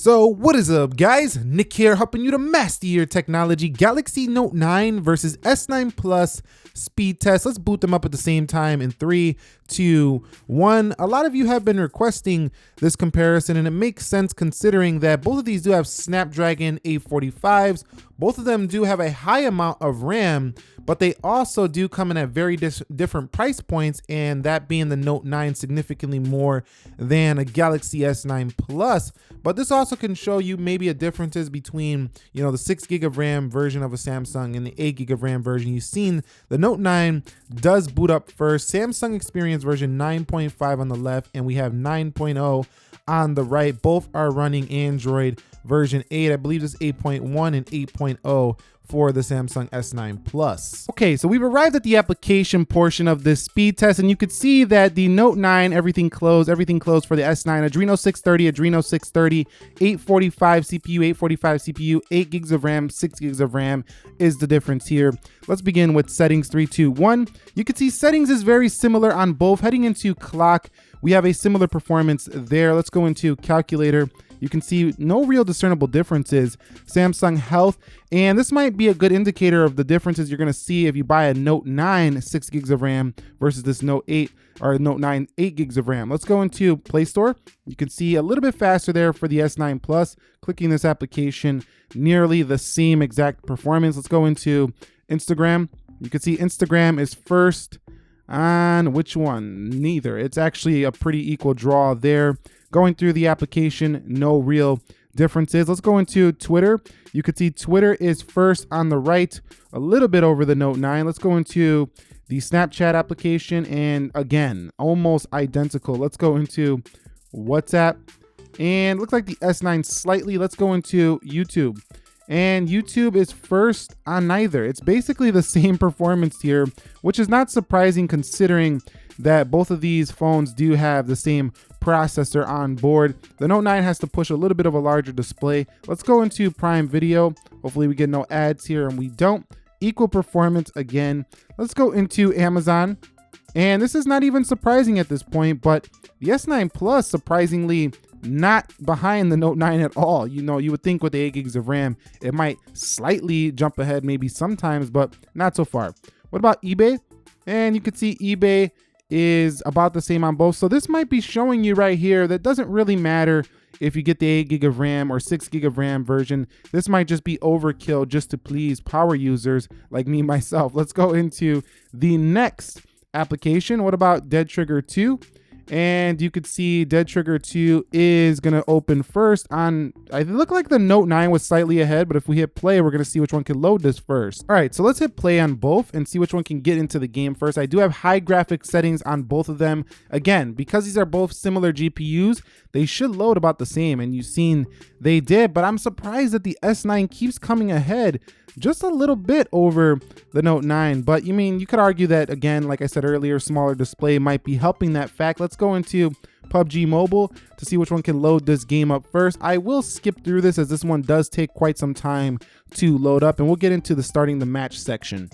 So what is up, guys? Nick here, helping you to master your technology. Galaxy Note 9 versus S9 Plus speed test. Let's boot them up at the same time in 3, 2, 1. A lot of you have been requesting this comparison, and it makes sense considering that both of these do have Snapdragon 845s. Both of them do have a high amount of RAM, but they also do come in at very different price points, and that being the Note 9 significantly more than a Galaxy S9 Plus. But this also can show you maybe a differences between, the 6 gig of RAM version of a Samsung and the 8 gig of RAM version. You've seen the Note 9 does boot up first. Samsung Experience version 9.5 on the left, and we have 9.0 on the right. Both are running Android version 8. I believe it's 8.1 and 8.0 for the Samsung S9 Plus. Okay, so we've arrived at the application portion of this speed test, and you could see that the Note 9, everything closed for the S9. Adreno 630, Adreno 630, 845 CPU, 845 CPU, 8 gigs of RAM, 6 gigs of RAM is the difference here. Let's begin with settings, 3, 2, 1. You can see settings is very similar on both. Heading into clock, we have a similar performance there. Let's go into calculator. You can see no real discernible differences. Samsung Health, and this might be a good indicator of the differences you're gonna see if you buy a Note 9 6 gigs of RAM versus this Note 8 or Note 9 8 gigs of RAM. Let's go into Play Store. You can see a little bit faster there for the S9 Plus. Clicking this application, nearly the same exact performance. Let's go into Instagram. You can see Instagram is first on which one? Neither. It's actually a pretty equal draw there. Going through the application, no real differences. Let's go into Twitter. You can see Twitter is first on the right, a little bit over the Note 9. Let's go into the Snapchat application, and again, almost identical. Let's go into WhatsApp, and looks like the S9 slightly. Let's go into YouTube, and YouTube is first on neither. It's basically the same performance here, which is not surprising considering that both of these phones do have the same processor on board. The Note 9 has to push a little bit of a larger display. Let's go into Prime Video. Hopefully we get no ads here, and we don't. Equal performance again. Let's go into Amazon. And this is not even surprising at this point, but the S9 Plus surprisingly not behind the Note 9 at all. You would think with the 8 gigs of RAM, it might slightly jump ahead maybe sometimes, but not so far. What about eBay? And you can see eBay is about the same on both. So this might be showing you right here that doesn't really matter if you get the 8 gig of RAM or 6 gig of RAM version. This might just be overkill just to please power users like me myself. Let's go into the next application. What about Dead Trigger 2? And you could see Dead Trigger 2 is going to open first on, I look like the Note 9 was slightly ahead, but if we hit play, we're going to see which one can load this first. All right, so let's hit play on both and see which one can get into the game first. I do have high graphics settings on both of them. Again, because these are both similar GPUs, they should load about the same, and you've seen they did, but I'm surprised that the S9 keeps coming ahead just a little bit over the Note 9. But you could argue that, again, like I said earlier, smaller display might be helping that fact. Let's go into PUBG Mobile to see which one can load this game up first. I will skip through this as this one does take quite some time to load up, and we'll get into the starting the match section.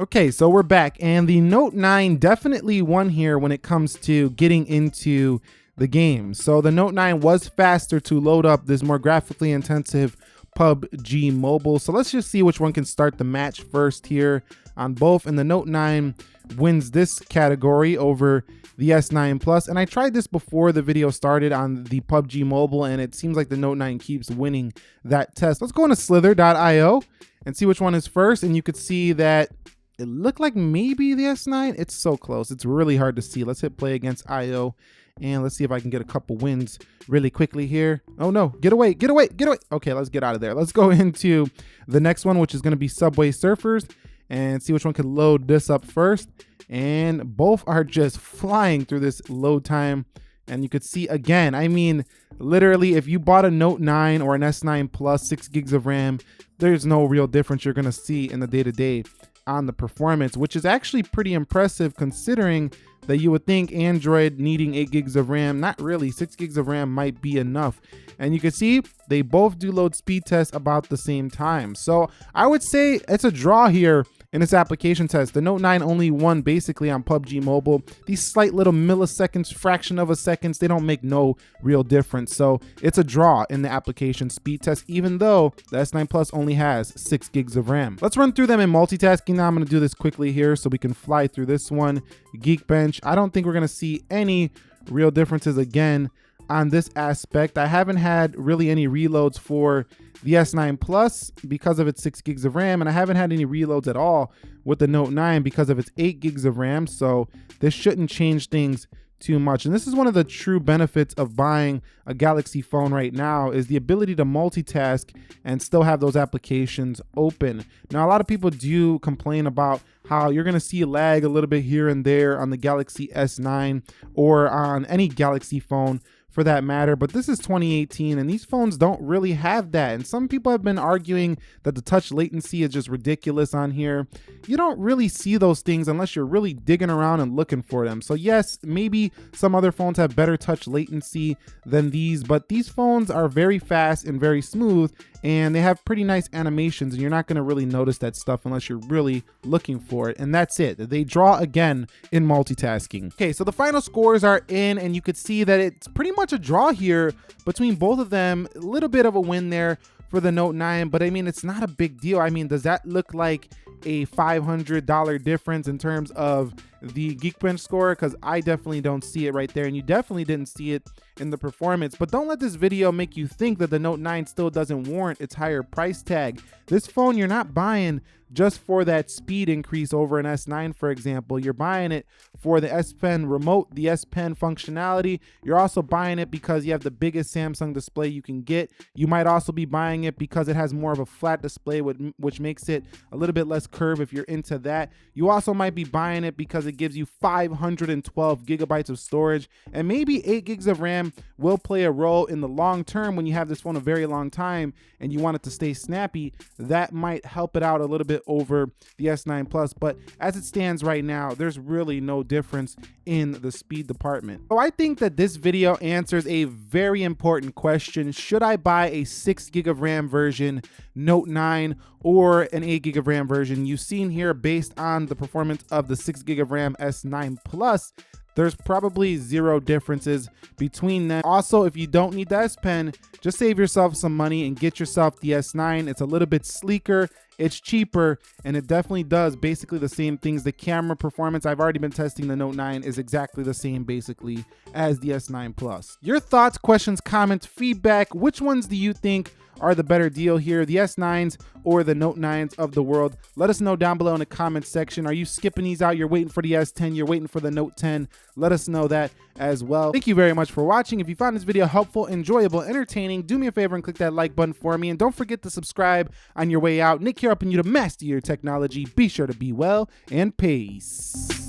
Okay, so we're back, and the Note 9 definitely won here when it comes to getting into the game. So the Note 9 was faster to load up this more graphically intensive PUBG Mobile. So let's just see which one can start the match first here on both. And the Note 9 wins this category over the S9 Plus. And I tried this before the video started on the PUBG Mobile, and it seems like the Note 9 keeps winning that test. Let's go into slither.io and see which one is first. And you could see that it looked like maybe the S9. It's so close. It's really hard to see. Let's hit play against IO. And let's see if I can get a couple wins really quickly here. Oh no, get away, get away, get away. Okay, let's get out of there. Let's go into the next one, which is gonna be Subway Surfers, and see which one can load this up first. And both are just flying through this load time. And you could see again, literally if you bought a Note 9 or an S9 Plus 6 gigs of RAM, there's no real difference you're gonna see in the day-to-day on the performance, which is actually pretty impressive considering that you would think Android needing 8 gigs of RAM. Not really. 6 gigs of RAM might be enough. And you can see they both do load speed tests about the same time. So I would say it's a draw here in its application test. The Note 9 only won basically on PUBG Mobile. These slight little milliseconds, fraction of a seconds, they don't make no real difference. So it's a draw in the application speed test, even though the S9 Plus only has 6 gigs of RAM. Let's run through them in multitasking now. I'm gonna do this quickly here so we can fly through this one. Geekbench, I don't think we're gonna see any real differences again on this aspect. I haven't had really any reloads for the S9 Plus because of its 6 gigs of RAM, and I haven't had any reloads at all with the Note 9 because of its 8 gigs of RAM, so this shouldn't change things too much. And this is one of the true benefits of buying a Galaxy phone right now, is the ability to multitask and still have those applications open. Now, a lot of people do complain about how you're going to see lag a little bit here and there on the Galaxy S9 or on any Galaxy phone for that matter, but this is 2018 and these phones don't really have that. And some people have been arguing that the touch latency is just ridiculous on here. You don't really see those things unless you're really digging around and looking for them. So yes, maybe some other phones have better touch latency than these, but these phones are very fast and very smooth, and they have pretty nice animations, and you're not going to really notice that stuff unless you're really looking for it. And that's it. They draw again in multitasking. Okay, so the final scores are in, and you could see that it's pretty much a draw here between both of them. A little bit of a win there for the Note 9, but I mean, it's not a big deal. I mean, does that look like a $500 difference in terms of the Geekbench score? Because I definitely don't see it right there, and you definitely didn't see it in the performance. But don't let this video make you think that the Note 9 still doesn't warrant its higher price tag. This phone you're not buying just for that speed increase over an S9, for example. You're buying it for the S Pen remote, the S Pen functionality. You're also buying it because you have the biggest Samsung display you can get. You might also be buying it because it has more of a flat display, which makes it a little bit less curved if you're into that. You also might be buying it because it gives you 512 gigabytes of storage, and maybe 8 gigs of RAM will play a role in the long term when you have this phone a very long time and you want it to stay snappy. That might help it out a little bit over the S9 Plus, but as it stands right now, there's really no difference in the speed department. So I think that this video answers a very important question. Should I buy a 6 gig of RAM version Note 9 or an 8 gig of RAM version? You've seen here, based on the performance of the 6 gig of RAM S9 Plus, there's probably zero differences between them. Also, if you don't need the S Pen, just save yourself some money and get yourself the S9. It's a little bit sleeker, it's cheaper, and it definitely does basically the same things. The camera performance, I've already been testing the Note 9, is exactly the same basically as the S9 Plus. Your thoughts, questions, comments, feedback, which ones do you think are the better deal here, the S9s or the Note 9s of the world? Let us know down below in the comments section. Are you skipping these out? You're waiting for the S10, you're waiting for the Note 10. Let us know that as well. Thank you very much for watching. If you found this video helpful, enjoyable, entertaining, do me a favor and click that like button for me, and don't forget to subscribe on your way out. Nick here, helping you to master your technology. Be sure to be well, and peace.